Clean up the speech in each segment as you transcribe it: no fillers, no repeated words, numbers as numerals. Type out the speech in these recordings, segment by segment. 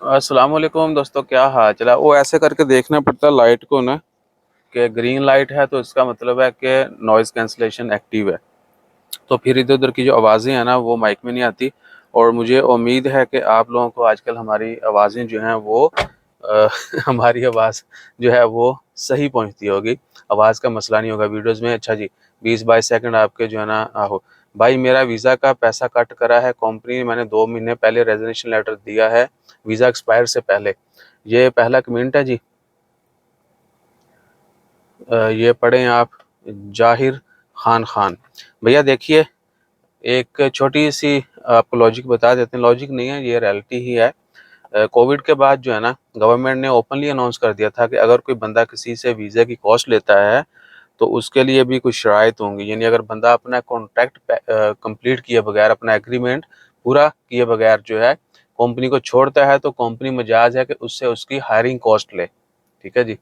अस्सलाम वालेकुम दोस्तों, क्या हाल चला। वो ऐसे करके देखना पड़ता है लाइट को ना, कि ग्रीन लाइट है तो इसका मतलब है कि नॉइज़ कैंसलेशन एक्टिव है। तो फिर इधर उधर की जो आवाज़ें हैं ना वो माइक में नहीं आती। और मुझे उम्मीद है कि आप लोगों को आजकल हमारी आवाज़ें जो हैं वो अ, हमारी आवाज़ जो है वो सही पहुंचती होगी। आवाज़ का मसला नहीं होगा वीडियोज़ में। अच्छा जी, 20-22 सेकंड आपके जो है ना आहो। भाई, मेरा वीज़ा का पैसा कट करा है कंपनी ने। मैंने 2 महीने पहले रेज़िग्नेशन लेटर दिया है वीज़ा एक्सपायर से पहले। ये पहला कमेंट है जी। ये पढ़ें आप। जाहिर खान भैया देखिए, एक छोटी सी आपको लॉजिक बता देते हैं। लॉजिक नहीं है, ये रियलिटी ही है। कोविड के बाद जो है ना, गवर्नमेंट ने ओपनली अनाउंस कर दिया था कि अगर कोई बंदा किसी से वीज़ा की कॉस्ट लेता है तो उसके लिए भी कुछ शराइत होंगी। यानी अगर बंदा अपना कॉन्ट्रैक्ट कंप्लीट किए बगैर, अपना एग्रीमेंट पूरा किए बगैर जो है कंपनी को छोड़ता है, तो कंपनी मजाज है कि उससे उसकी हायरिंग कॉस्ट ले। ठीक है जी।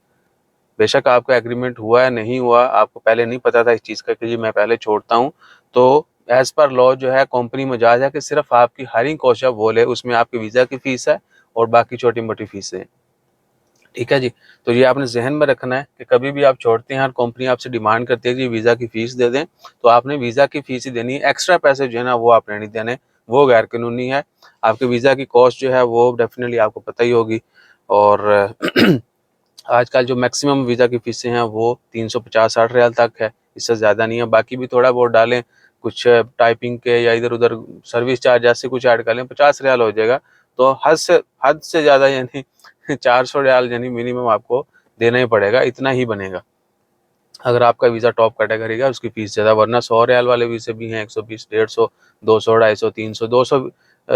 बेशक आपका एग्रीमेंट हुआ है नहीं हुआ, आपको पहले नहीं पता था इस चीज़ का कि जी मैं पहले छोड़ता हूँ, तो एज़ पर लॉ जो है कंपनी मजाज है कि सिर्फ आपकी हायरिंग कॉस्ट है वो ले, उसमें आपकी वीज़ा की फ़ीस है और बाकी छोटी मोटी फीसें हैं। ठीक है जी। तो ये आपने ज़हन में रखना है कि कभी भी आप छोड़ते हैं और कंपनी आपसे डिमांड करती है कि वीज़ा की फ़ीस दे दें, तो आपने वीज़ा की फ़ीस ही देनी है। एक्स्ट्रा पैसे जो है ना वो आपने नहीं देने, वो गैर कानूनी है। आपके वीज़ा की कॉस्ट जो है वो डेफ़िनिटली आपको पता ही होगी। और आजकल जो मैक्सिमम वीज़ा की फ़ीसें हैं वो 350-60 रियाल तक है, इससे ज़्यादा नहीं है। बाकी भी थोड़ा बहुत डालें, कुछ टाइपिंग के या इधर-उधर सर्विस चार्ज ऐसे कुछ ऐड कर लें, 50 रियाल हो जाएगा। तो हद से ज़्यादा यानी 400 रियाल यानी मिनिमम आपको देना ही पड़ेगा, इतना ही बनेगा। अगर आपका वीज़ा टॉप कैटेगरी का, उसकी फ़ीस ज़्यादा, वरना 100 रियाल वाले वीज़े भी हैं, 120, 150, 200, 250, 300,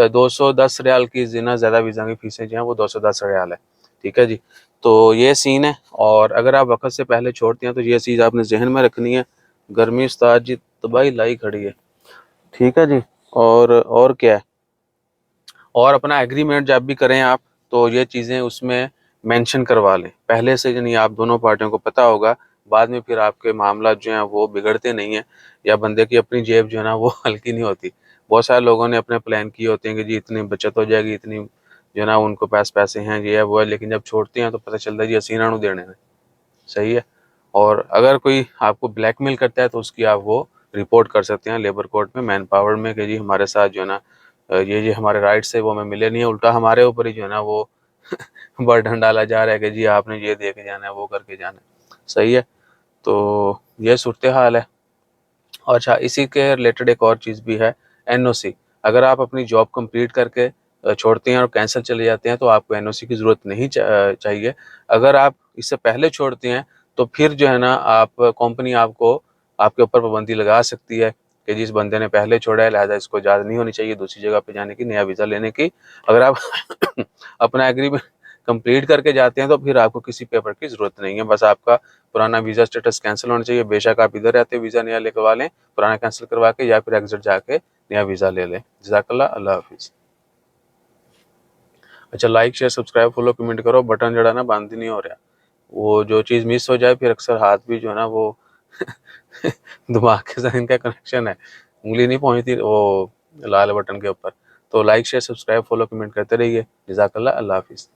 210 रियाल की जितना ज़्यादा वीज़ा की फ़ीसें जो हैं वो 210 रियाल है। ठीक है जी। तो ये सीन है। और अगर आप वक़्त से पहले छोड़ते हैं तो ये चीज़ आपने ज़हन में रखनी है। गर्मी उस्ताद जी तबाही लाई खड़ी है। ठीक है जी। और क्या है, और अपना एग्रीमेंट जब भी करें आप, तो ये चीज़ें उसमें मेंशन करवा लें पहले से, यानी आप दोनों पार्टियों को पता होगा। बाद में फिर आपके मामला जो हैं वो बिगड़ते नहीं हैं, या बंदे की अपनी जेब जो है ना वो हल्की नहीं होती। बहुत सारे लोगों ने अपने प्लान किए होते हैं कि जी इतनी बचत हो जाएगी, इतनी जो है ना उनको पैसे हैं, ये है वो है, लेकिन जब छोड़ते हैं तो पता चलता है जी हसीना नु देने में। सही है। और अगर कोई आपको ब्लैकमेल करता है तो उसकी आप वो रिपोर्ट कर सकते हैं लेबर कोर्ट में, मैन पावर में, कि जी हमारे साथ जो है ना ये हमारे राइट्स है वो हमें मिले नहीं है, उल्टा हमारे ऊपर ही जो है ना वो बर्डन डाला जा रहा है कि जी आपने ये दे के जाना है, वो करके जाना है। सही है। तो ये सूरत हाल है। और अच्छा, इसी के रिलेटेड एक और चीज़ भी है, एनओसी। अगर आप अपनी जॉब कंप्लीट करके छोड़ते हैं और कैंसल चले जाते हैं तो आपको एनओसी की ज़रूरत नहीं चाहिए। अगर आप इससे पहले छोड़ते हैं तो फिर जो है ना आप कंपनी आपको आपके ऊपर पाबंदी लगा सकती है कि जिस बंदे ने पहले छोड़ा है लिहाजा इसको इजाज़त नहीं होनी चाहिए दूसरी जगह पे जाने की, नया वीज़ा लेने की। अगर आप अपना एग्रीमेंट कंप्लीट करके जाते हैं तो फिर आपको किसी पेपर की ज़रूरत नहीं है। बस आपका पुराना वीज़ा स्टेटस कैंसिल होना चाहिए। बेशक आप इधर रहते वीज़ा नया लेकर लें, पुराना कैंसिल करवा के, या फिर एग्जिट जाके नया वीज़ा ले लें। जज़ाकल्लाह, अल्लाह हाफिज़। अच्छा, like share subscribe follow comment करो, बटन जड़ा ना बंद ही नहीं हो रहा। वो जो चीज़ मिस हो जाए फिर अक्सर हाथ भी जो है ना वो दिमाग के साथ इनका कनेक्शन है, उंगली नहीं पहुंचती वो लाल बटन के ऊपर। तो like share subscribe follow comment करते रहिए। जज़ाकल्लाह, अल्लाह हाफिज़।